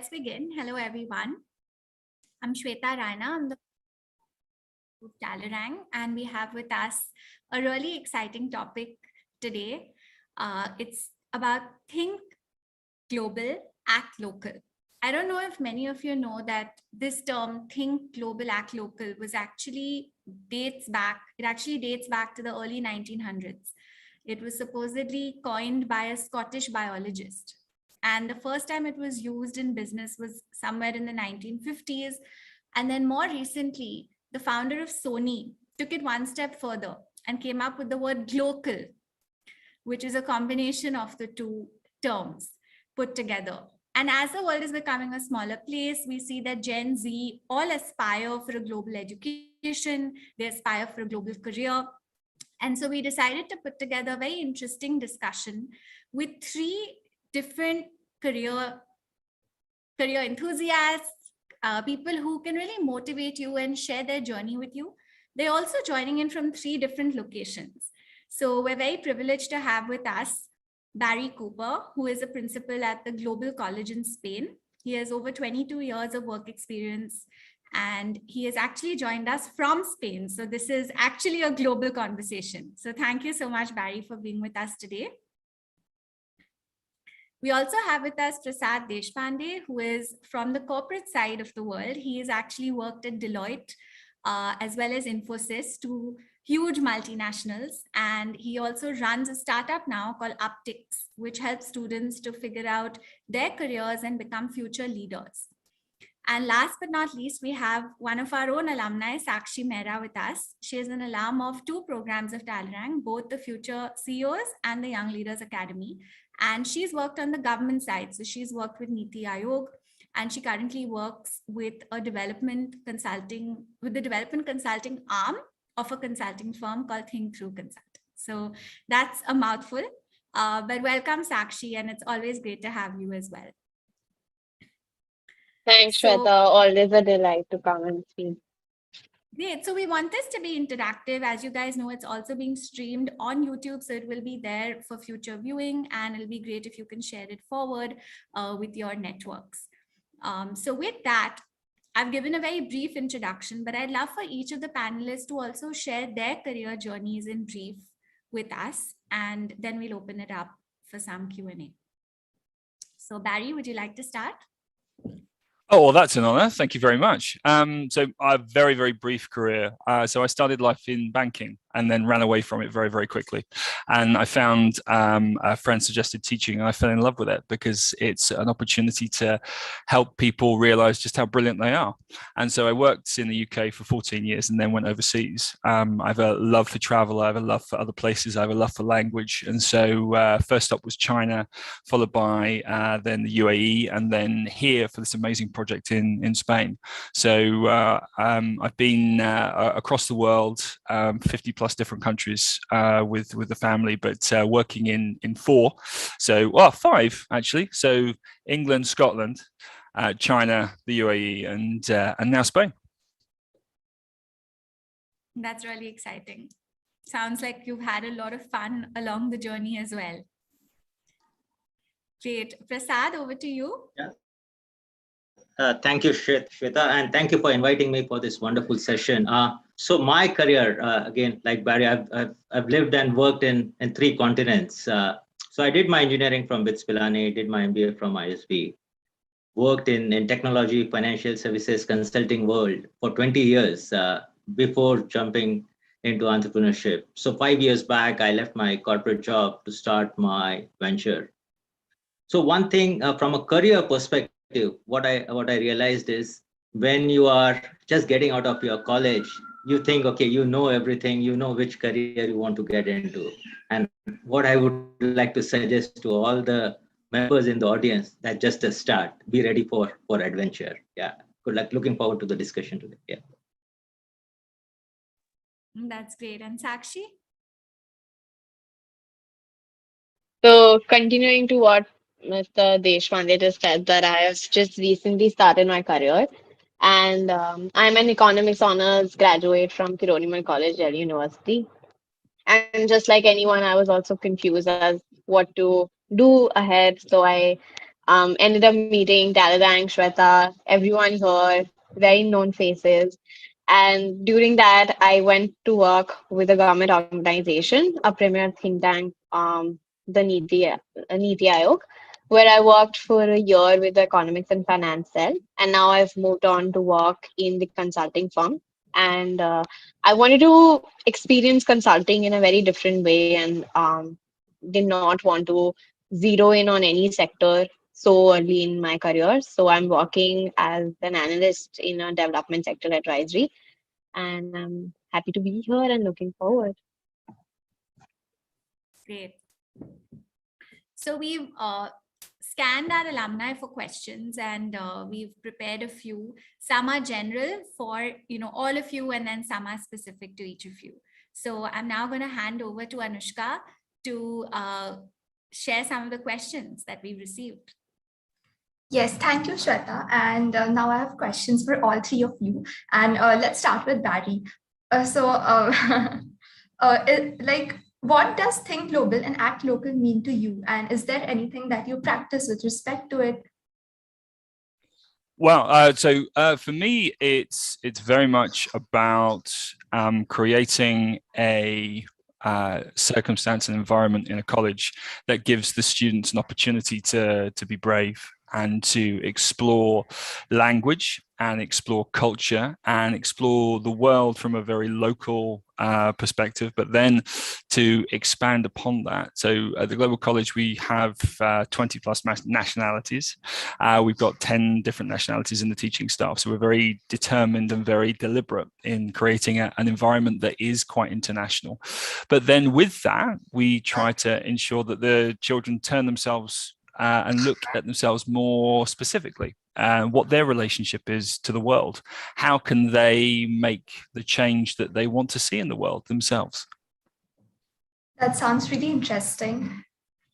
let's begin. Hello, everyone. I'm Shveta Raina. I'm the Talerang, and we have with us a really exciting topic today. It's about think global, act local. I don't know if many of you know that this term think global, act local was actually dates back to the early 1900s. It was supposedly coined by a Scottish biologist. And the first time it was used in business was somewhere in the 1950s. And then more recently, the founder of Sony took it one step further and came up with the word glocal, which is a combination of the two terms put together. And as the world is becoming a smaller place, we see that Gen Z all aspire for a global education, they aspire for a global career. And so we decided to put together a very interesting discussion with three different career enthusiasts, people who can really motivate you and share their journey with you. They're also joining in from three different locations. So we're very privileged to have with us Barry Cooper, who is a principal at the Global College in Spain. He has over 22 years of work experience, and he has actually joined us from Spain. So this is actually a global conversation. So thank you so much, Barry, for being with us today. We also have with us Prasad Deshpande, who is from the corporate side of the world. He has actually worked at Deloitte as well as Infosys, two huge multinationals. And he also runs a startup now called Up-Tix, which helps students to figure out their careers and become future leaders. And last but not least, we have one of our own alumni, Sakshi Mehra, with us. She is an alum of two programs of Talerang, both the Future CEOs and the Young Leaders Academy. And she's worked on the government side. So she's worked with NITI Aayog, and she currently works with the development consulting arm of a consulting firm called Thinkthrough Consulting. So that's a mouthful, but welcome, Sakshi, and it's always great to have you as well. Thanks, Shweta. Always a delight to come and speak. Great. So we want this to be interactive. As you guys know, it's also being streamed on YouTube. So it will be there for future viewing, and it'll be great if you can share it forward with your networks. So with that, I've given a very brief introduction, but I'd love for each of the panelists to also share their career journeys in brief with us, and then we'll open it up for some Q&A. So Barry, would you like to start? Oh, well, that's an honor. Thank you very much. So I have a very, very brief career. So I started life in banking and then ran away from it very, very quickly. And I found a friend suggested teaching, and I fell in love with it because it's an opportunity to help people realize just how brilliant they are. And so I worked in the UK for 14 years and then went overseas. I have a love for travel. I have a love for other places. I have a love for language. And so first stop was China, followed by then the UAE, and then here for this amazing project in Spain. So I've been across the world, 50 plus different countries with the family, but working in four, so five actually. So England, Scotland, China, the UAE, and now Spain. That's really exciting. Sounds like you've had a lot of fun along the journey as well. Great. Prasad, over to you. Yeah. Thank you, Shweta, and thank you for inviting me for this wonderful session. So my career, again, like Barry, I've lived and worked in three continents. So I did my engineering from BITS Pilani, did my MBA from ISB, worked in technology, financial services, consulting world for 20 years before jumping into entrepreneurship. So 5 years back, I left my corporate job to start my venture. So one thing from a career perspective, what I realized is when you are just getting out of your college, you think, okay, you know everything, you know which career you want to get into. And what I would like to suggest to all the members in the audience, that just a start, be ready for adventure. Yeah, good luck. Looking forward to the discussion today. Yeah. That's great. And Sakshi? So continuing to what Mr. Deshpande just said, that I have just recently started my career, and I'm an economics honors graduate from Kironimal College, Delhi University. And just like anyone, I was also confused as what to do ahead. So I Ended up meeting Talerang, Shveta, everyone here, very known faces. And during that, I went to work with a government organization, a premier think tank, the NITI Aayog, where I worked for a year with the economics and finance cell. And now I've moved on to work in the consulting firm. And I wanted to experience consulting in a very different way and did not want to zero in on any sector so early in my career. So I'm working as an analyst in a development sector advisory, and I'm happy to be here and looking forward. Great. So we've scanned our alumni for questions, and we've prepared a few. Some are general for all of you, and then some are specific to each of you. So I'm now going to hand over to Anushka to share some of the questions that we've received. Yes, thank you, Shweta. And now I have questions for all three of you. And let's start with Barry. What does think global and act local mean to you? And is there anything that you practice with respect to it? Well, for me, it's very much about creating a circumstance and environment in a college that gives the students an opportunity to be brave and to explore language and explore culture and explore the world from a very local perspective, but then to expand upon that. So at the Global College, we have 20 plus nationalities. We've got 10 different nationalities in the teaching staff. So we're very determined and very deliberate in creating an environment that is quite international. But then with that, we try to ensure that the children turn themselves and look at themselves more specifically, what their relationship is to the world. How can they make the change that they want to see in the world themselves? That sounds really interesting.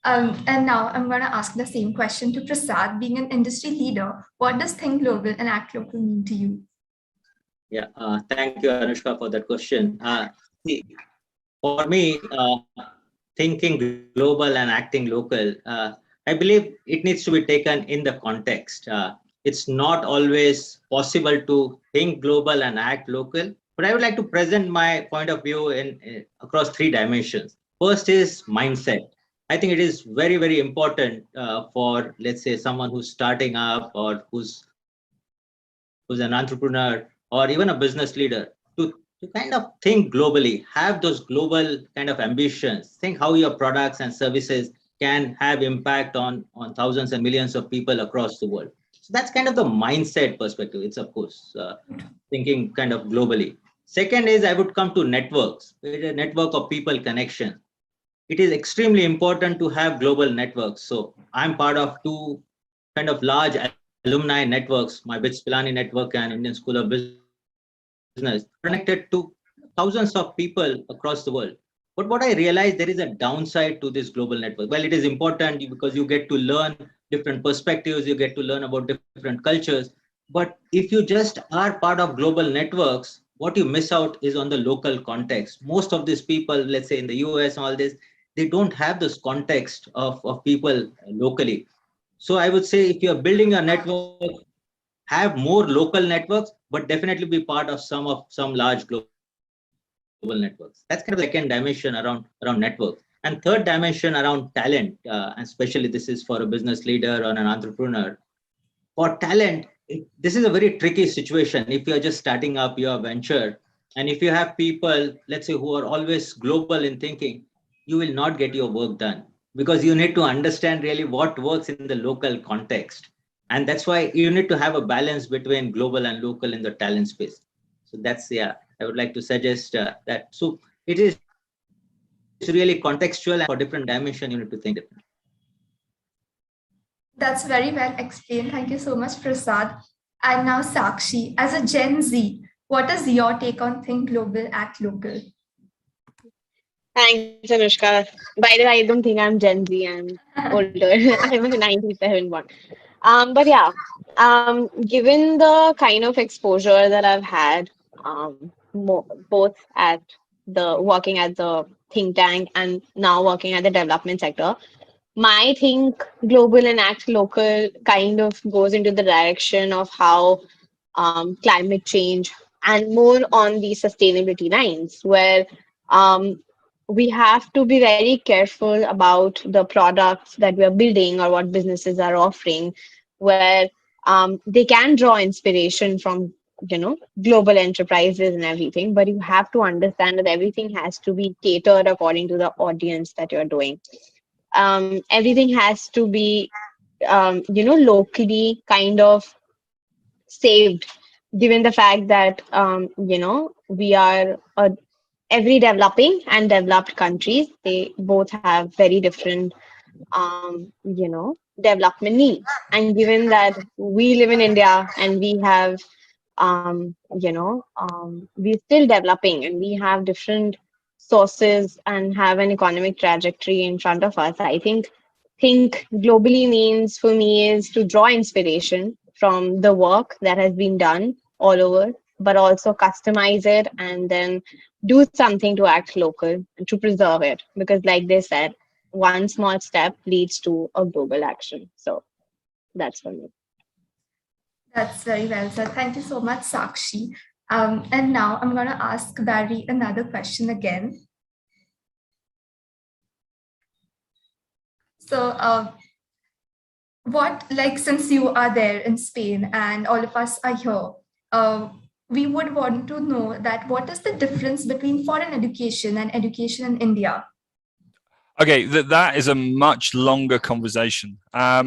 And now I'm going to ask the same question to Prasad. Being an industry leader, what does think global and act local mean to you? Yeah, thank you, Anushka, for that question. For me, thinking global and acting local, I believe it needs to be taken in the context. It's not always possible to think global and act local, but I would like to present my point of view in across three dimensions. First is mindset. I think it is very, very important for, let's say, someone who's starting up or who's an entrepreneur or even a business leader to kind of think globally, have those global kind of ambitions, think how your products and services can have impact on thousands and millions of people across the world. So that's kind of the mindset perspective. It's, of course, thinking kind of globally. Second is I would come to networks, a network of people connection. It is extremely important to have global networks. So I'm part of two kind of large alumni networks, my BITS Pilani network and Indian School of Business, connected to thousands of people across the world. But what I realized, there is a downside to this global network. Well, it is important because you get to learn different perspectives, you get to learn about different cultures. But if you just are part of global networks, what you miss out is on the local context. Most of these people, let's say in the US, all this, they don't have this context of people locally. So I would say if you're building a network, have more local networks, but definitely be part of some large global networks. That's kind of the second dimension around networks. And third dimension around talent, and especially this is for a business leader or an entrepreneur. For talent, this is a very tricky situation. If you're just starting up your venture, and if you have people, let's say, who are always global in thinking, you will not get your work done because you need to understand really what works in the local context. And that's why you need to have a balance between global and local in the talent space. So that's, yeah, I would like to suggest that. So it is really contextual, and for different dimension, you need to think differently. That's very well explained. Thank you so much, Prasad. And now Sakshi, as a Gen Z, what is your take on think global, act local? Thanks, Anushka. By the way, I don't think I'm Gen Z. I'm older. I'm a 97 one. But yeah, given the kind of exposure that I've had, both working at the think tank and now working at the development sector, my think global and act local kind of goes into the direction of how climate change and more on the sustainability lines, where um, we have to be very careful about the products that we are building or what businesses are offering, where they can draw inspiration from global enterprises and everything, but you have to understand that everything has to be catered according to the audience that you're doing. Everything has to be locally kind of saved, given the fact that we are every developing and developed countries, they both have very different development needs. And given that we live in India and we have we're still developing and we have different sources and have an economic trajectory in front of us. I think globally means for me is to draw inspiration from the work that has been done all over, but also customize it and then do something to act local and to preserve it. Because like they said, one small step leads to a global action. So that's for me. That's very well said. Thank you so much, Sakshi. And now I'm going to ask Barry another question again. So, since you are there in Spain and all of us are here, we would want to know that what is the difference between foreign education and education in India? Okay, that is a much longer conversation. I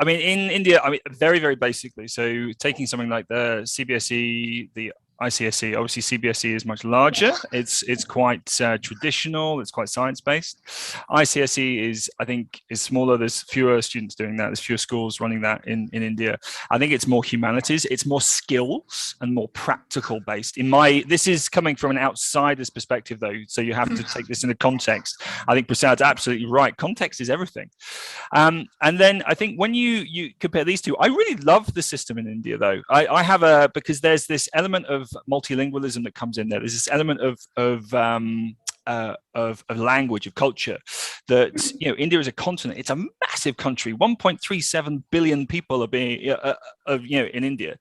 mean, in India, very, very basically, so taking something like the CBSE, the ICSE, obviously CBSE is much larger. It's quite traditional. It's quite science-based. ICSE is, I think, is smaller. There's fewer students doing that. There's fewer schools running that in India. I think it's more humanities. It's more skills and more practical based. This is coming from an outsider's perspective, though, so you have to take this into context. I think Prasad's absolutely right. Context is everything. And then I think when you compare these two, I really love the system in India, though. I have because there's this element of multilingualism that comes in there. There's this element of language, of culture, that India is a continent. It's a massive country. 1.37 billion people are being in India.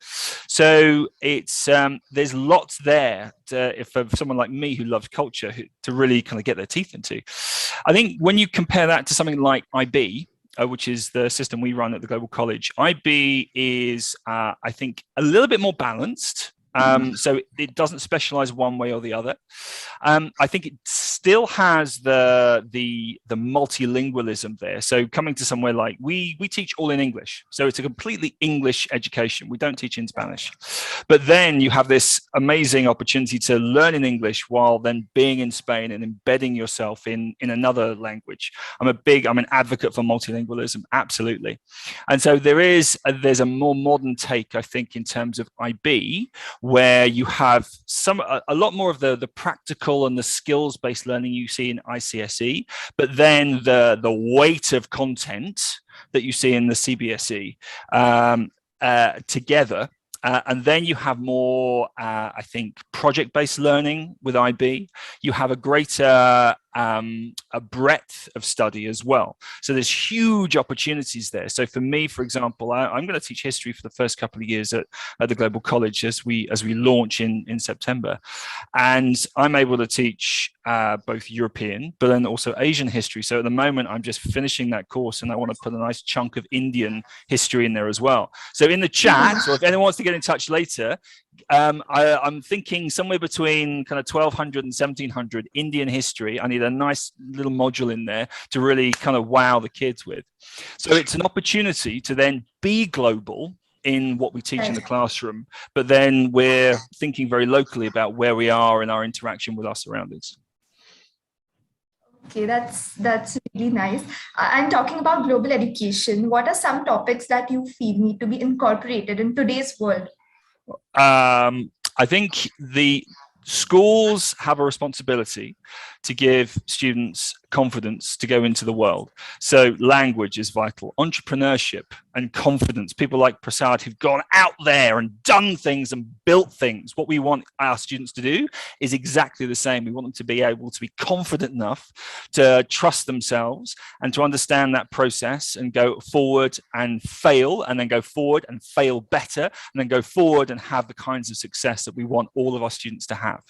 So it's there's lots there for someone like me who loves culture to really kind of get their teeth into. I think when you compare that to something like IB, which is the system we run at the Global College, IB is, I think, a little bit more balanced. So it doesn't specialize one way or the other. I think it still has the multilingualism there. So coming to somewhere like we teach all in English, so it's a completely English education. We don't teach in Spanish, but then you have this amazing opportunity to learn in English while then being in Spain and embedding yourself in another language. I'm an advocate for multilingualism, absolutely. And so there's a more modern take, I think, in terms of IB, where you have a lot more of the practical and the skills-based learning you see in ICSE, but then the weight of content that you see in the CBSE together. And then you have more, I think, project-based learning with IB. You have a greater a breadth of study as well. So there's huge opportunities there. So for me, for example, I'm going to teach history for the first couple of years at the Global College as we launch in September. And I'm able to teach both European, but then also Asian history. So at the moment, I'm just finishing that course and I want to put a nice chunk of Indian history in there as well. So in the chat, or if anyone wants to get in touch later, I'm thinking somewhere between kind of 1200 and 1700 Indian history. I need a nice little module in there to really kind of wow the kids with. So it's an opportunity to then be global in what we teach in the classroom, but then we're thinking very locally about where we are in our interaction with our surroundings. Okay, that's really nice. And talking about global education, what are some topics that you feel need to be incorporated in today's world? I think Schools have a responsibility to give students confidence to go into the world. So language is vital, entrepreneurship and confidence. People like Prasad who've gone out there and done things and built things. What we want our students to do is exactly the same. We want them to be able to be confident enough to trust themselves and to understand that process and go forward and fail, and then go forward and fail better, and then go forward and have the kinds of success that we want all of our students to have.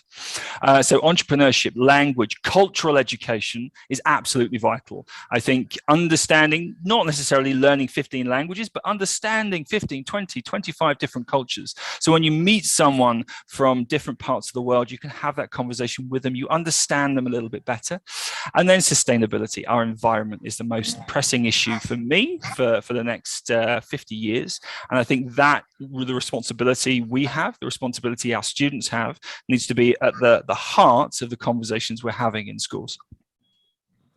So entrepreneurship, language, cultural education is absolutely vital. I think understanding, not necessarily learning 15 languages, but understanding 15, 20, 25 different cultures. So when you meet someone from different parts of the world, you can have that conversation with them, you understand them a little bit better. And then sustainability, our environment is the most pressing issue for me for the next 50 years. And I think that the responsibility we have, the responsibility our students have, needs to be at the heart of the conversations we're having in schools.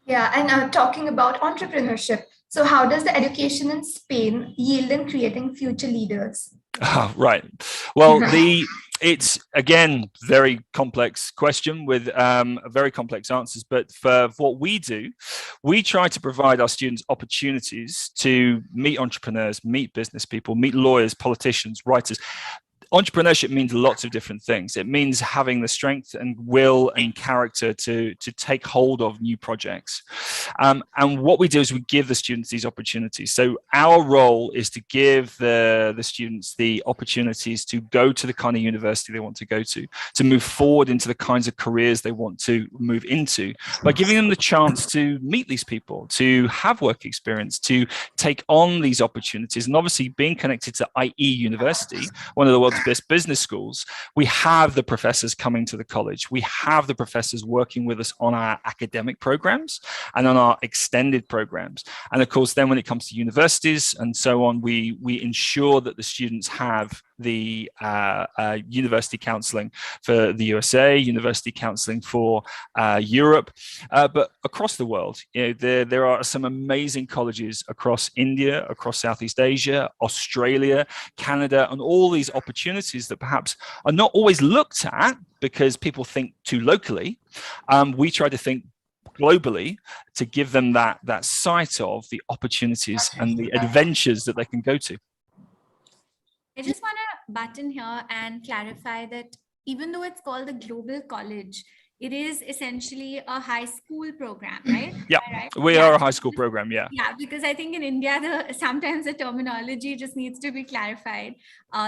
Yeah, and talking about entrepreneurship, so how does the education in Spain yield in creating future leaders? Oh, right. Well, it's again very complex question with very complex answers. But for what we do, we try to provide our students opportunities to meet entrepreneurs, meet business people, meet lawyers, politicians, writers. Entrepreneurship means lots of different things. It means having the strength and will and character to take hold of new projects. And what we do is we give the students these opportunities. So our role is to give the students the opportunities to go to the kind of university they want to go to move forward into the kinds of careers they want to move into, by giving them the chance to meet these people, to have work experience, to take on these opportunities. And obviously being connected to IE University, one of the world's best business schools, we have the professors coming to the college. We have the professors working with us on our academic programs and on our extended programs. And of course, then when it comes to universities and so on, we ensure that the students have the university counseling for the USA, university counseling for Europe, but across the world. You know, there are some amazing colleges across India, across Southeast Asia, Australia, Canada, and all these opportunities that perhaps are not always looked at because people think too locally. We try to think globally to give them that sight of the opportunities and the adventures that they can go to. I just want to butt in here and clarify that even though it's called the Global College, it is essentially a high school program, right? Yeah, right? We are a high school program, yeah. Yeah, because I think in India, sometimes the terminology just needs to be clarified.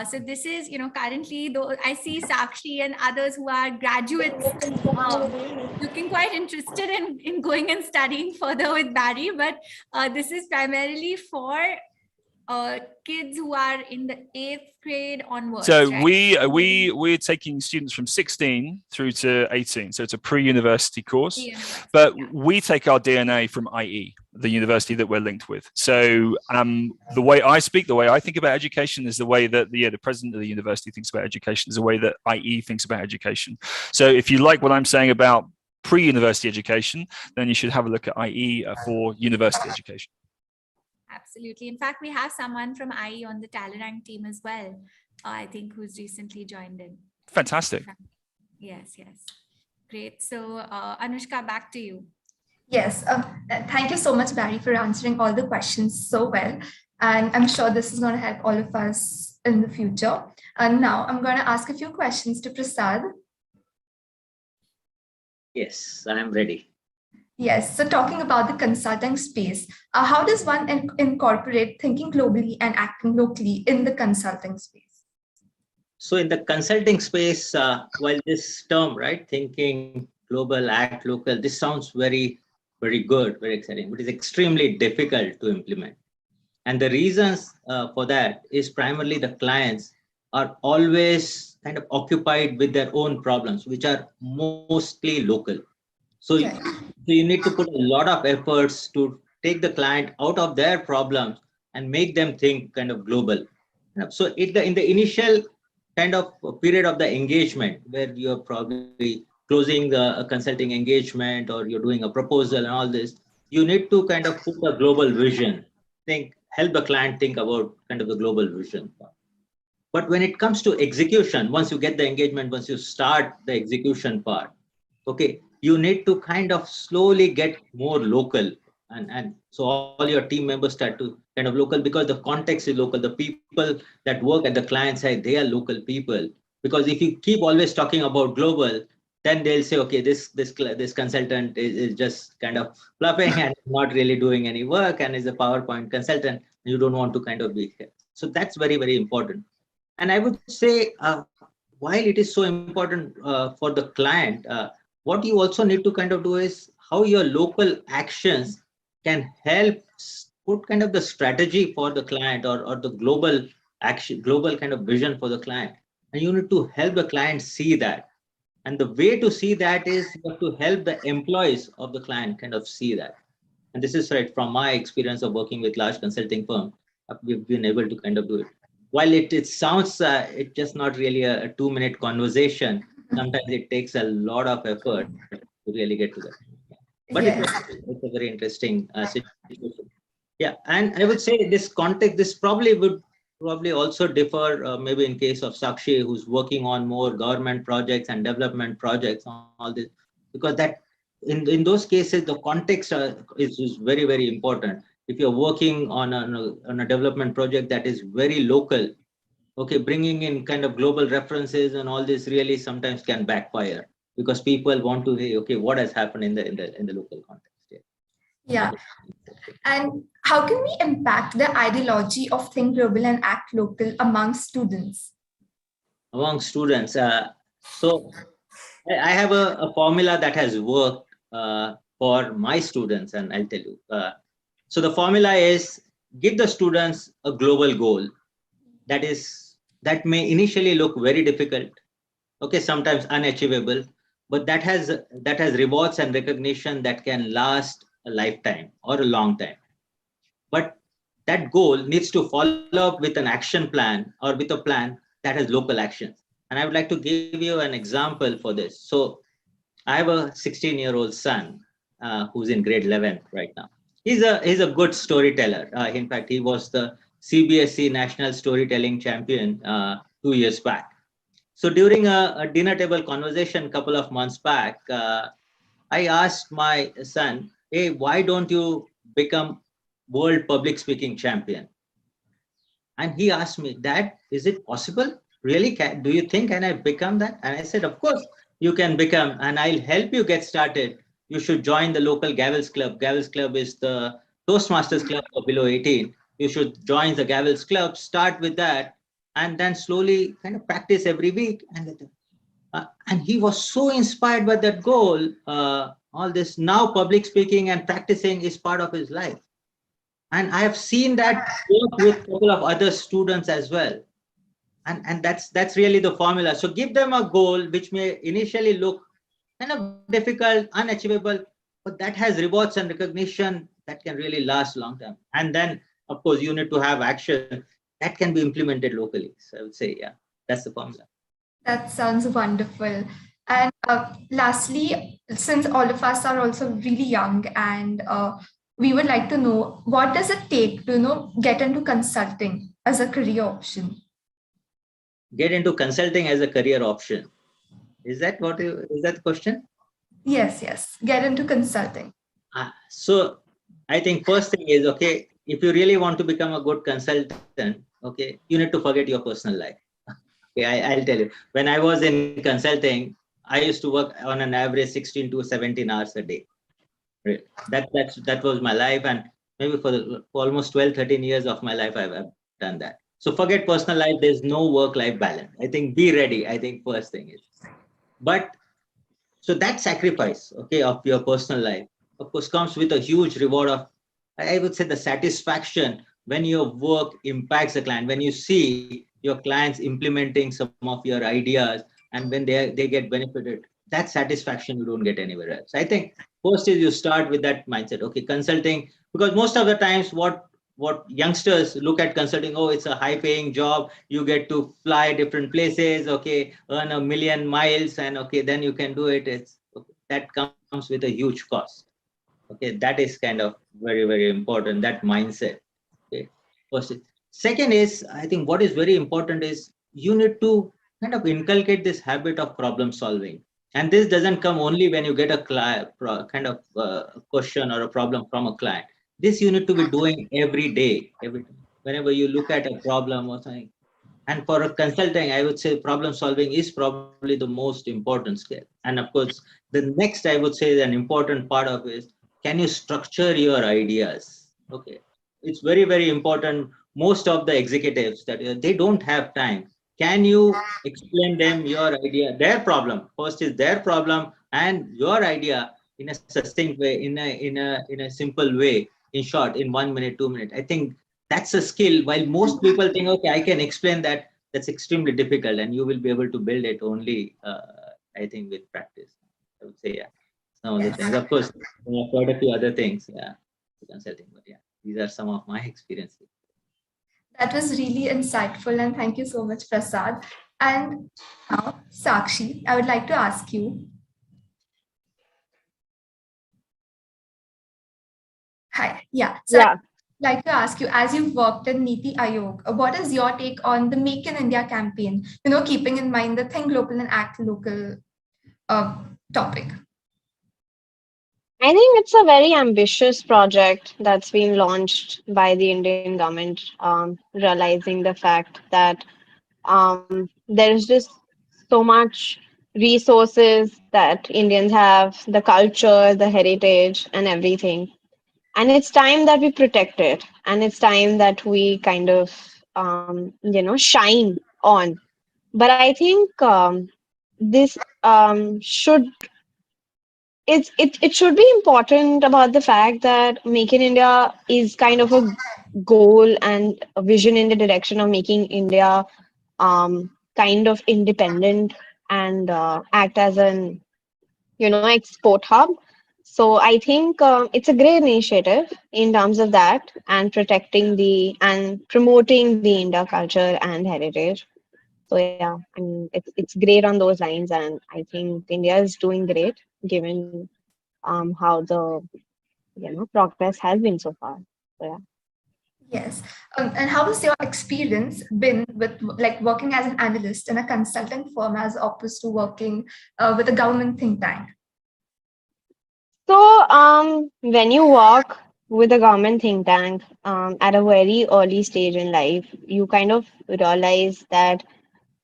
So this is, currently, though I see Sakshi and others who are graduates looking quite interested in going and studying further with Barry, but this is primarily for kids who are in the 8th grade onwards. So right? we're taking students from 16 through to 18. So it's a pre-university course, but we take our DNA from IE, the university that we're linked with. So the way I speak, the way I think about education is the way that the president of the university thinks about education, is the way that IE thinks about education. So if you like what I'm saying about pre-university education, then you should have a look at IE for university education. Absolutely. In fact, we have someone from IE on the Talerang team as well, I think, who's recently joined in. Fantastic. Yes. Great. So Anushka, back to you. Yes. Thank you so much, Barry, for answering all the questions so well. And I'm sure this is going to help all of us in the future. And now I'm going to ask a few questions to Prasad. Yes, I am ready. Yes. So talking about the consulting space, how does one incorporate thinking globally and acting locally in the consulting space? So in the consulting space, while this term, right, thinking global, act local, this sounds very, very good, very exciting, but it's extremely difficult to implement. And the reasons for that is primarily the clients are always kind of occupied with their own problems, which are mostly local. So, Okay. so you need to put a lot of efforts to take the client out of their problems and make them think kind of global. So in the initial kind of period of the engagement, where you're probably closing the consulting engagement or you're doing a proposal and all this, you need to kind of put a global vision, help the client think about kind of the global vision. But when it comes to execution, once you get the engagement, once you start the execution part, okay, you need to kind of slowly get more local. And so all your team members start to kind of local, because the context is local. The people that work at the client side, they are local people. Because if you keep always talking about global, then they'll say, okay, this consultant is just kind of fluffing and not really doing any work and is a PowerPoint consultant. You don't want to kind of be here. So that's very, very important. And I would say, while it is so important for the client, what you also need to kind of do is how your local actions can help put kind of the strategy for the client, or the global action, global kind of vision for the client. And you need to help the client see that. And the way to see that is you have to help the employees of the client kind of see that. And this is right from my experience of working with large consulting firms. We've been able to kind of do it. While it sounds, it's just not really a 2-minute conversation. Sometimes it takes a lot of effort to really get to that. But it's a very interesting situation. Yeah, and I would say this context, this would also differ maybe in case of Sakshi, who's working on more government projects and development projects on all this, because that in those cases the context is very, very important. If you're working on a development project that is very local, okay, bringing in kind of global references and all this really sometimes can backfire, because people want to say, okay, what has happened in the local context. Yeah. And how can we impact the ideology of think global and act local among students? Among students, so I have a formula that has worked for my students, and I'll tell you. So the formula is, give the students a global goal that may initially look very difficult, okay, sometimes unachievable, but that has rewards and recognition that can last a lifetime or a long time. But that goal needs to follow up with an action plan, or with a plan that has local actions. And I would like to give you an example for this. So I have a 16-year-old son who's in grade 11 right now. He's a good storyteller. In fact, he was the CBSE National Storytelling Champion 2 years back. So during a dinner table conversation a couple of months back, I asked my son, hey, why don't you become world public speaking champion? And he asked me, Dad, is it possible? Really? Do you think can I become that? And I said, of course you can become, and I'll help you get started. You should join the local Gavels Club. Gavels Club is the Toastmasters Club for below 18. You should join the Gavels Club, start with that, and then slowly kind of practice every week. And he was so inspired by that goal. All this now public speaking and practicing is part of his life. And I have seen that work with a couple of other students as well. And that's really the formula. So give them a goal which may initially look kind of difficult, unachievable, but that has rewards and recognition that can really last a long time. And then, of course, you need to have action that can be implemented locally. So I would say, yeah, that's the formula. That sounds wonderful. And lastly, since all of us are also really young, and we would like to know, what does it take to get into consulting as a career option? Get into consulting as a career option. Is that the question? Yes. Get into consulting. So I think first thing is, okay, if you really want to become a good consultant, okay, you need to forget your personal life. Okay, I'll tell you. When I was in consulting, I used to work on an average 16 to 17 hours a day. Right? That was my life, and maybe for almost 12, 13 years of my life, I've done that. So forget personal life. There's no work-life balance. I think be ready. I think first thing is, but so that sacrifice, okay, of your personal life, of course, comes with a huge reward of, I would say, the satisfaction when your work impacts the client, when you see your clients implementing some of your ideas, and when they get benefited. That satisfaction you don't get anywhere else. I think first is you start with that mindset. Okay, consulting, because most of the times what youngsters look at consulting, oh, it's a high paying job, you get to fly different places, okay, earn 1 million miles, and okay, then you can do it. It's okay, that comes with a huge cost. Okay, that is kind of very, very important, that mindset. Okay, first. Second is, I think what is very important is you need to kind of inculcate this habit of problem solving. And this doesn't come only when you get a kind of question or a problem from a client. This you need to be doing every day, whenever you look at a problem or something. And for a consulting, I would say problem solving is probably the most important skill. And of course, the next I would say an important part of is, can you structure your ideas? Okay, it's very, very important. Most of the executives that they don't have time. Can you explain them your idea, their problem? First is their problem and your idea in a succinct way, in a simple way, in short, in 1 minute, 2 minutes. I think that's a skill. While most people think, okay, I can explain that, that's extremely difficult, and you will be able to build it only, I think, with practice. I would say, yeah, some of the things. Of course, there are quite a few other things, yeah, consulting, but yeah, these are some of my experiences. That was really insightful, and thank you so much, Prasad. And now, Sakshi, I would like to ask you. Hi, yeah. So Yeah. like to ask you, as you've worked in NITI Aayog, what is your take on the Make in India campaign? Keeping in mind the Think Global and Act Local topic. I think it's a very ambitious project that's been launched by the Indian government, realizing the fact that there's just so much resources that Indians have, the culture, the heritage, and everything. And it's time that we protect it, and it's time that we kind of, shine on. But I think this should it should be important about the fact that Make in India is kind of a goal and a vision in the direction of making India kind of independent and act as an export hub. So I think it's a great initiative in terms of that and protecting the and promoting the India culture and heritage. So yeah, I mean it's great on those lines, and I think India is doing great given how the progress has been so far. So yeah. Yes. And how has your experience been with like working as an analyst in a consulting firm as opposed to working with a government think tank? So when you work with a government think tank at a very early stage in life, you kind of realize that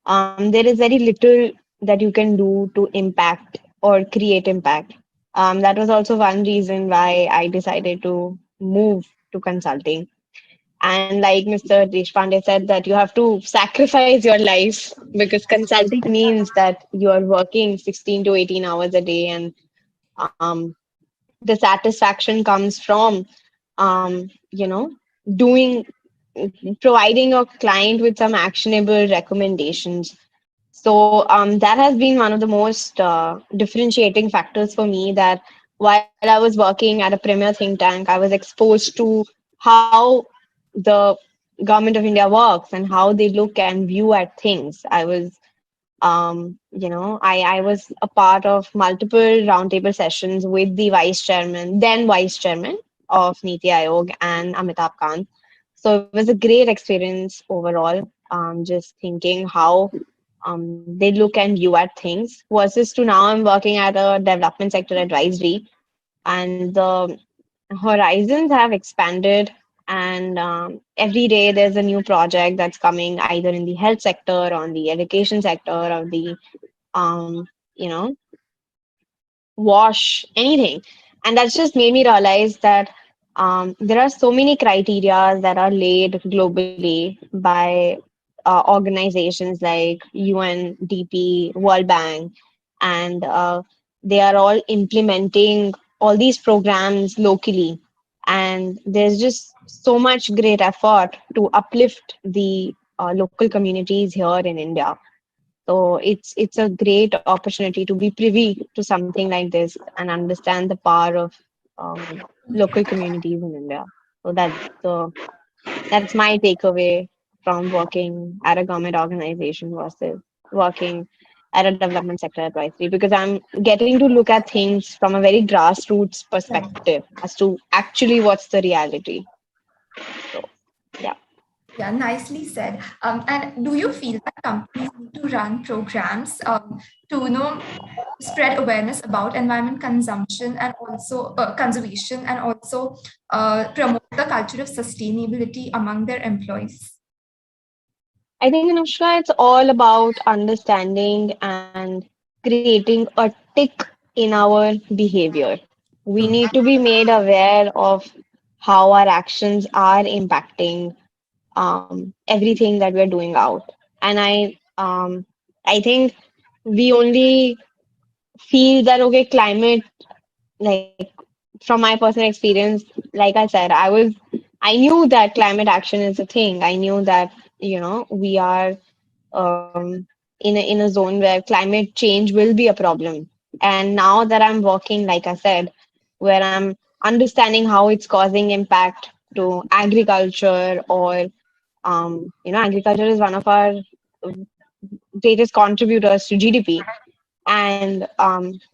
there is very little that you can do to impact or create impact. That was also one reason why I decided to move to consulting. And like Mr. Deshpande said, that you have to sacrifice your life because consulting means that you are working 16 to 18 hours a day, and um, the satisfaction comes from um, you know doing providing a client with some actionable recommendations. So that has been one of the most differentiating factors for me, that while I was working at a premier think tank, I was exposed to how the government of India works and how they look and view at things. I was I was a part of multiple roundtable sessions with the then vice chairman of NITI Aayog and Amitabh Kant. So it was a great experience overall. Just thinking how they look and view at things versus to now I'm working at a development sector advisory, and the horizons have expanded, and every day there's a new project that's coming either in the health sector, on the education sector, or the um, you know wash anything. And that's just made me realize that there are so many criteria that are laid globally by organizations like UNDP, World Bank, and they are all implementing all these programs locally. And there's just so much great effort to uplift the local communities here in India. So it's a great opportunity to be privy to something like this and understand the power of local communities in India. So that's my takeaway from working at a government organization versus working at a development sector advisory, because I'm getting to look at things from a very grassroots perspective as to actually what's the reality. So yeah. Yeah, nicely said. And do you feel that companies need to run programs to spread awareness about environment consumption and also conservation, and also promote the culture of sustainability among their employees? I think, Anushka, it's all about understanding and creating a tick in our behavior. We True. need to be made aware of how our actions are impacting everything that we're doing out. And I think we only feel that okay, climate, like from my personal experience, like I said, I knew that climate action is a thing. I knew that we are in a zone where climate change will be a problem. And now that I'm working, like I said, where I'm understanding how it's causing impact to agriculture, or agriculture is one of our greatest contributors to GDP, and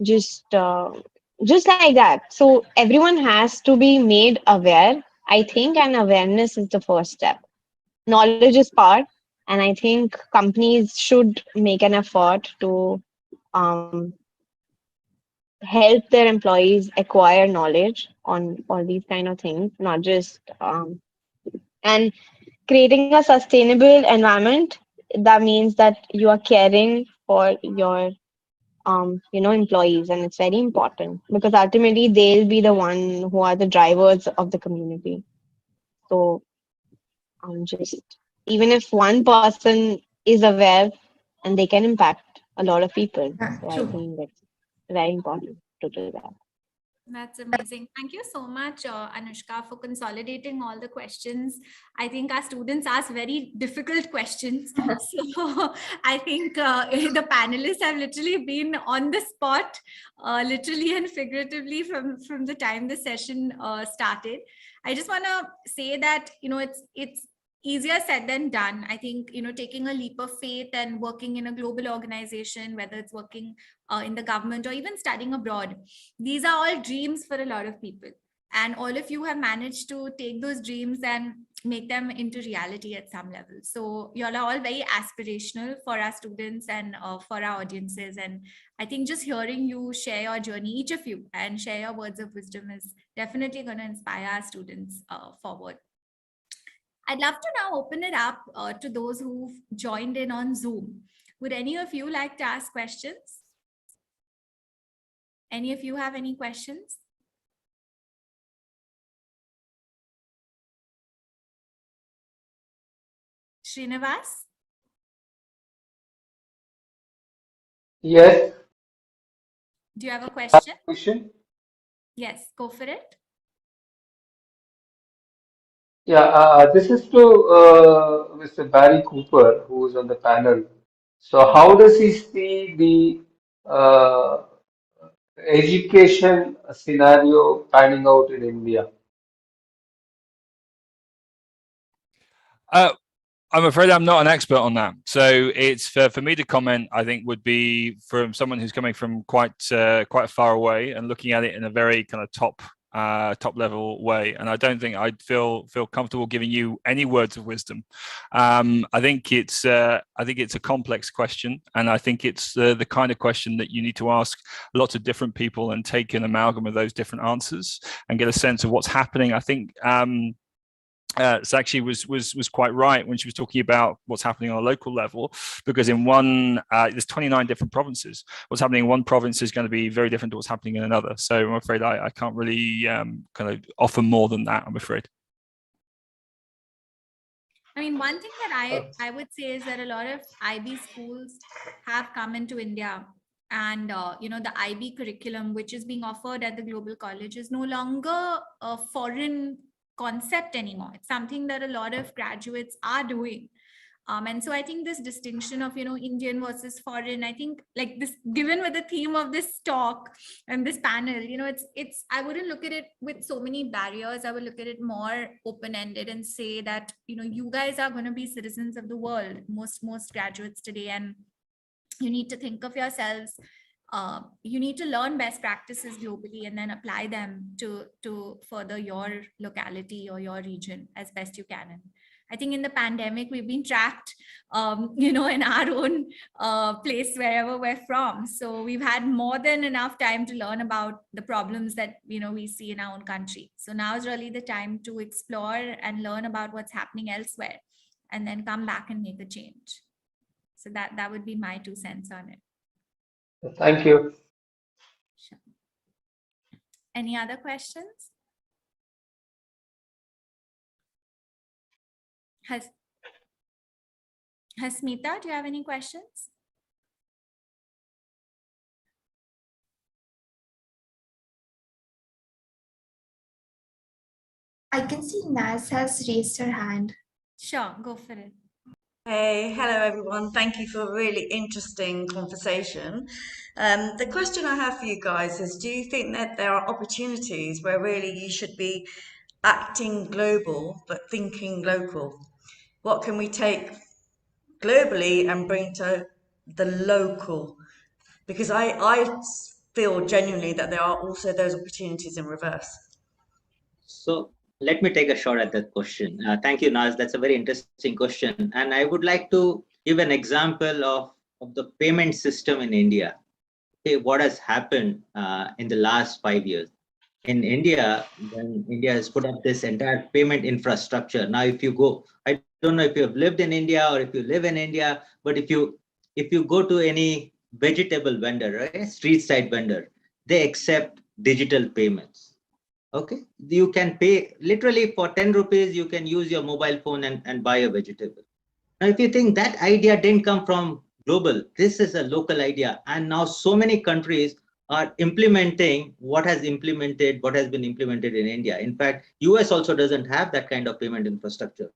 just like that. So everyone has to be made aware, I think, and awareness is the first step. Knowledge is part, and I think companies should make an effort to um, help their employees acquire knowledge on all these kind of things, not just and creating a sustainable environment. That means that you are caring for your employees, and it's very important because ultimately they'll be the one who are the drivers of the community. So just even if one person is aware, and they can impact a lot of people. Yeah, So I true. think that's very important to do that. That's amazing. Thank you so much, Anushka, for consolidating all the questions. I think our students ask very difficult questions. So I think the panelists have literally been on the spot, literally and figuratively from the time the session started. I just want to say that, it's easier said than done. I think, taking a leap of faith and working in a global organization, whether it's working in the government or even studying abroad, these are all dreams for a lot of people, and all of you have managed to take those dreams and make them into reality at some level. So you all are all very aspirational for our students and for our audiences, and I think just hearing you share your journey, each of you, and share your words of wisdom is definitely going to inspire our students forward. I'd love to now open it up to those who've joined in on Zoom. Would any of you like to ask questions? Any of you have any questions? Srinivas, Yes, do you have a question? question. Yes, go for it. Yeah, this is to Mr. Barry Cooper, who is on the panel. So, how does he see the education scenario panning out in India? Uh, I'm afraid I'm not an expert on that. So it's for me to comment, I think would be from someone who's coming from quite far away and looking at it in a very kind of top level way. And I don't think I'd feel comfortable giving you any words of wisdom. I think it's a complex question, and I think it's the kind of question that you need to ask lots of different people and take an amalgam of those different answers and get a sense of what's happening. I think Sakshi was quite right when she was talking about what's happening on a local level, because in one there's 29 different provinces. What's happening in one province is going to be very different to what's happening in another. So I'm afraid I can't really kind of offer more than that, I'm afraid. I mean, one thing that I would say is that a lot of IB schools have come into India, and the IB curriculum, which is being offered at the global college, is no longer a foreign concept anymore. It's something that a lot of graduates are doing. And so I think this distinction of, Indian versus foreign, I think, like this, given with the theme of this talk and this panel, I wouldn't look at it with so many barriers. I would look at it more open-ended and say that, you guys are going to be citizens of the world, most graduates today, and you need to think of yourselves. You need to learn best practices globally and then apply them to further your locality or your region as best you can. And I think in the pandemic, we've been tracked, in our own place, wherever we're from. So we've had more than enough time to learn about the problems that, we see in our own country. So now is really the time to explore and learn about what's happening elsewhere, and then come back and make a change. So that would be my 2 cents on it. Thank you. Sure. Any other questions? Hasmita, do you have any questions? I can see Naz has raised her hand. Sure, go for it. Hey, hello everyone. Thank you for a really interesting conversation. The question I have for you guys is, do you think that there are opportunities where really you should be acting global but thinking local? What can we take globally and bring to the local? Because I feel genuinely that there are also those opportunities in reverse. So let me take a shot at that question. Thank you, Naz. That's a very interesting question. And I would like to give an example of the payment system in India. Okay, what has happened in the last 5 years. In India, when India has put up this entire payment infrastructure. Now, if you go, I don't know if you have lived in India or if you live in India, but if you go to any vegetable vendor, right, street side vendor, they accept digital payments. Okay, you can pay literally for 10 rupees, you can use your mobile phone and buy a vegetable. Now, if you think that idea didn't come from global, this is a local idea. And now so many countries are implementing what has been implemented in India. In fact, US also doesn't have that kind of payment infrastructure.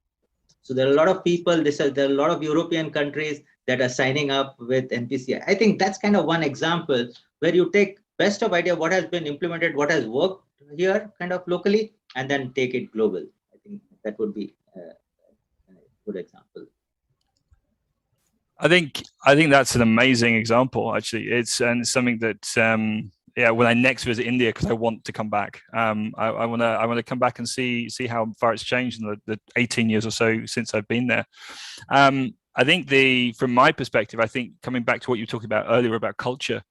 So there are a lot of people, there are a lot of European countries that are signing up with NPCI. I think that's kind of one example where you take best of idea, what has been implemented, what has worked here kind of locally, and then take it global. I think that would be a good example. I think that's an amazing example. Actually, it's something that when I next visit India, because I want to come back. I want to come back and see how far it's changed in the 18 years or so since I've been there. I think from my perspective, I think coming back to what you were talking about earlier about culture,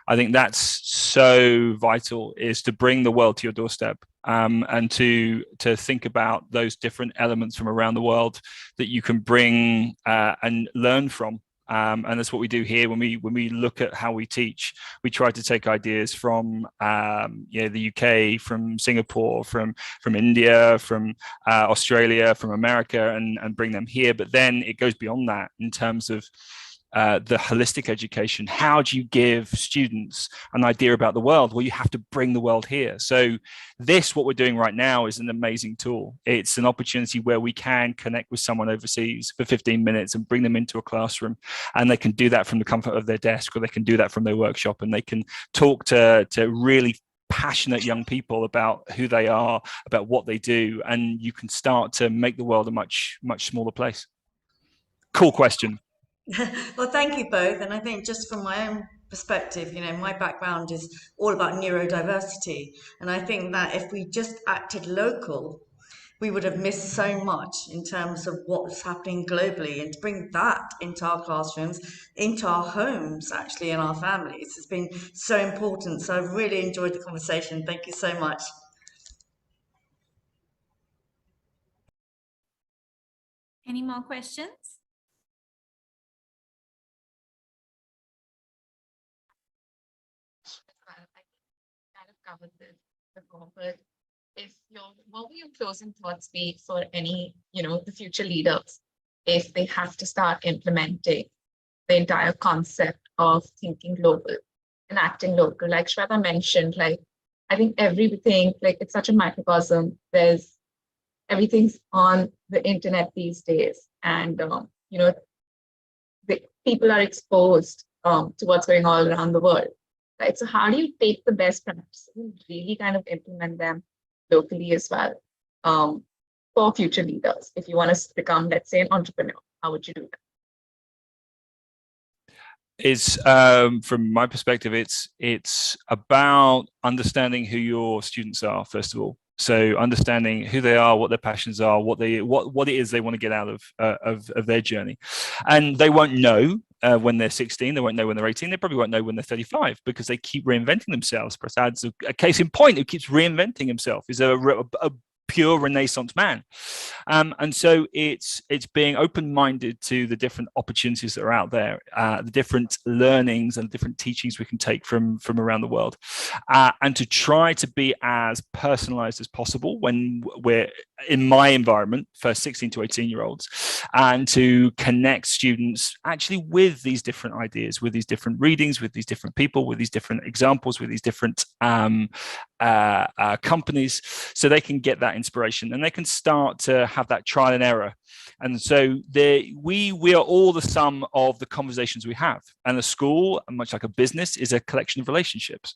I think that's so vital, is to bring the world to your doorstep, and to think about those different elements from around the world that you can bring and learn from. And that's what we do here when we look at how we teach. We try to take ideas from the UK, from Singapore, from India, from Australia, from America, and bring them here. But then it goes beyond that in terms of the holistic education. How do you give students an idea about the world? Well, you have to bring the world here. So what we're doing right now is an amazing tool. It's an opportunity where we can connect with someone overseas for 15 minutes and bring them into a classroom, and they can do that from the comfort of their desk, or they can do that from their workshop, and they can talk to really passionate young people about who they are, about what they do, and you can start to make the world a much, much smaller place. Cool question. Well, thank you both. And I think just from my own perspective, my background is all about neurodiversity. And I think that if we just acted local, we would have missed so much in terms of what's happening globally. And to bring that into our classrooms, into our homes, actually, in our families, has been so important. So I've really enjoyed the conversation. Thank you so much. Any more questions? Covered this before, but what will your closing thoughts be for any, the future leaders, if they have to start implementing the entire concept of thinking global and acting local? Like Shveta mentioned, I think everything, it's such a microcosm. Everything's on the internet these days, and the people are exposed to what's going on around the world. Right. So how do you take the best practices and really kind of implement them locally as well, for future leaders? If you want to become, let's say, an entrepreneur, how would you do that? From my perspective, it's about understanding who your students are, first of all. So understanding who they are, what their passions are, what it is they want to get out of their journey, and they won't know when they're 16. They won't know when they're 18. They probably won't know when they're 35 because they keep reinventing themselves. Prasad's a case in point who keeps reinventing himself. He's a pure Renaissance man. And so it's being open-minded to the different opportunities that are out there, the different learnings and different teachings we can take from around the world, and to try to be as personalized as possible when we're in my environment for 16 to 18-year-olds, and to connect students actually with these different ideas, with these different readings, with these different people, with these different examples, with these different companies, so they can get that inspiration and they can start to have that trial and error. And so we are all the sum of the conversations we have, and a school, much like a business, is a collection of relationships.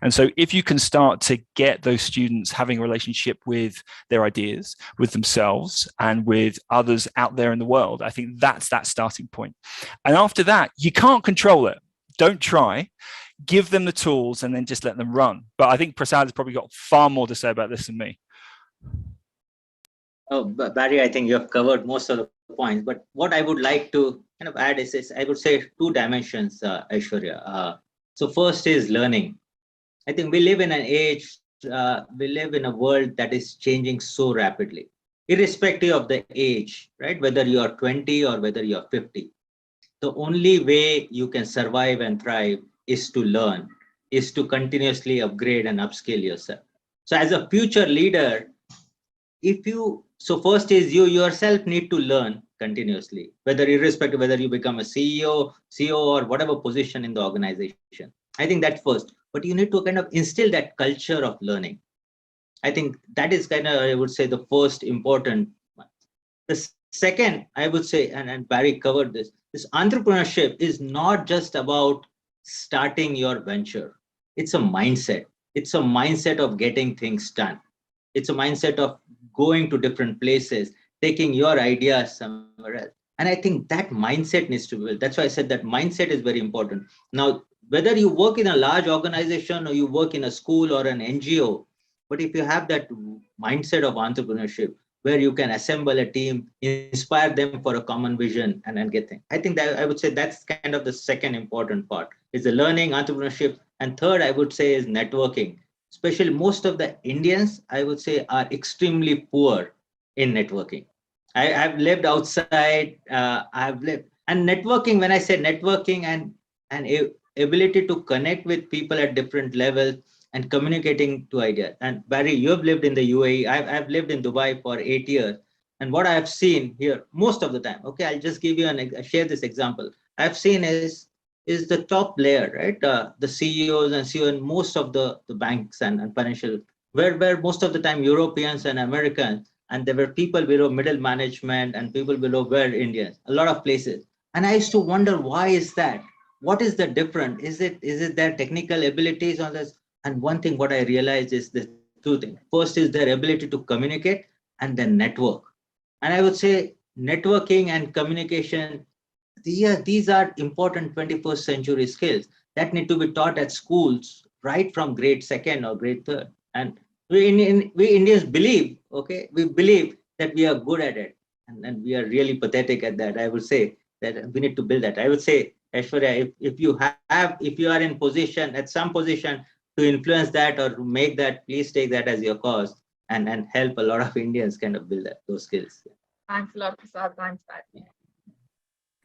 And so if you can start to get those students having a relationship with their ideas, with themselves, and with others out there in the world, I think that's that starting point. And after that, you can't control it. Don't try. Give them the tools and then just let them run. But I think Prasad has probably got far more to say about this than me. Oh, Barry, I think you have covered most of the points. But what I would like to kind of add is I would say two dimensions, Aishwarya. So first is learning. I think we live in an age, we live in a world that is changing so rapidly, irrespective of the age, right? Whether you are 20 or whether you are 50. The only way you can survive and thrive is to learn, is to continuously upgrade and upskill yourself. So as a future leader, so first is you yourself need to learn continuously, whether irrespective, whether you become a CEO or whatever position in the organization. I think that's first, but you need to kind of instill that culture of learning. I think that is kind of, I would say, the first important one. The second, I would say, and Barry covered this entrepreneurship is not just about starting your venture. It's a mindset. It's a mindset of getting things done. It's a mindset of going to different places, taking your ideas somewhere else. And I think that mindset needs to be built. That's why I said that mindset is very important. Now, whether you work in a large organization or you work in a school or an NGO, but if you have that mindset of entrepreneurship, where you can assemble a team, inspire them for a common vision, and get things. I think that I would say that's kind of the second important part, is the learning, entrepreneurship. And third, I would say, is networking. Especially most of the Indians, I would say, are extremely poor in networking. I've lived outside, I've lived, and networking, when I say networking and ability to connect with people at different levels, and communicating to ideas. And Barry, you have lived in the UAE. I've lived in Dubai for 8 years. And what I have seen here most of the time, okay, I'll just give you share this example. I've seen is the top layer, right? The CEOs and CEO in most of the banks and financial, where most of the time Europeans and Americans, and there were people below middle management and people below were Indians, a lot of places. And I used to wonder, why is that? What is the difference? Is it their technical abilities on this? And one thing what I realized is the two things. First is their ability to communicate and then network. And I would say networking and communication, these are important 21st century skills that need to be taught at schools right from grade 2nd or grade 3rd. And we Indians believe, okay, we believe that we are good at it. And we are really pathetic at that. I would say that we need to build that. I would say, Aishwarya, if you are in position, at some position, to influence that or to make that, please take that as your cause and help a lot of Indians kind of build those skills. Thanks a lot, Prasad. Thanks, Patty.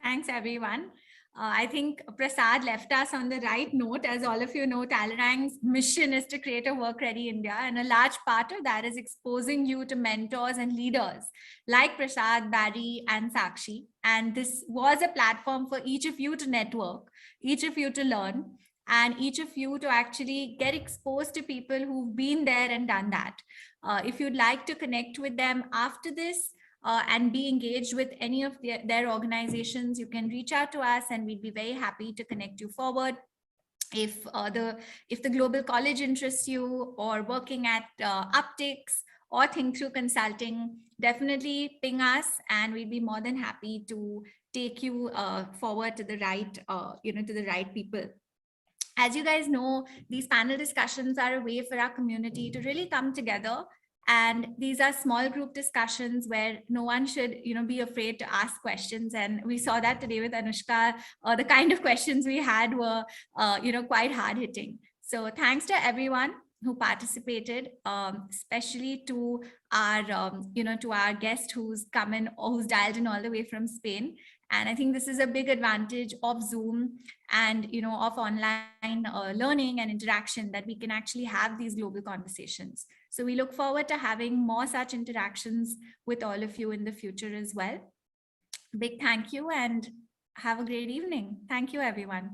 Thanks, everyone. I think Prasad left us on the right note. As all of you know, Talerang's mission is to create a work-ready India, and a large part of that is exposing you to mentors and leaders like Prasad, Barry, and Sakshi. And this was a platform for each of you to network, each of you to learn, and each of you to actually get exposed to people who've been there and done that. If you'd like to connect with them after this, and be engaged with any of their organizations, you can reach out to us and we'd be very happy to connect you forward. If the global college interests you, or working at Up-Tix or Thinkthrough Consulting, definitely ping us and we'd be more than happy to take you forward to the right, to the right people. As you guys know, these panel discussions are a way for our community to really come together And these are small group discussions where no one should, be afraid to ask questions. And we saw that today with Anushka. The kind of questions we had were, quite hard hitting. So thanks to everyone who participated, especially to our, to our guest who's come in or who's dialed in all the way from Spain. And I think this is a big advantage of Zoom and, of online learning and interaction, that we can actually have these global conversations. So we look forward to having more such interactions with all of you in the future as well. Big thank you and have a great evening. Thank you, everyone.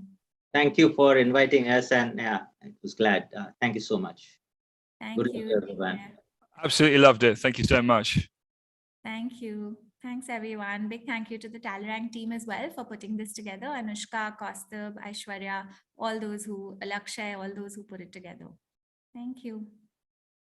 Thank you for inviting us, and I was glad. Thank you so much. Thank Good you. luck, everyone. Absolutely loved it. Thank you so much. Thank you. Thanks, everyone. Big thank you to the Talerang team as well for putting this together. Anushka, Kaustubh, Aishwarya, all those who, Alakshay, all those who put it together. Thank you.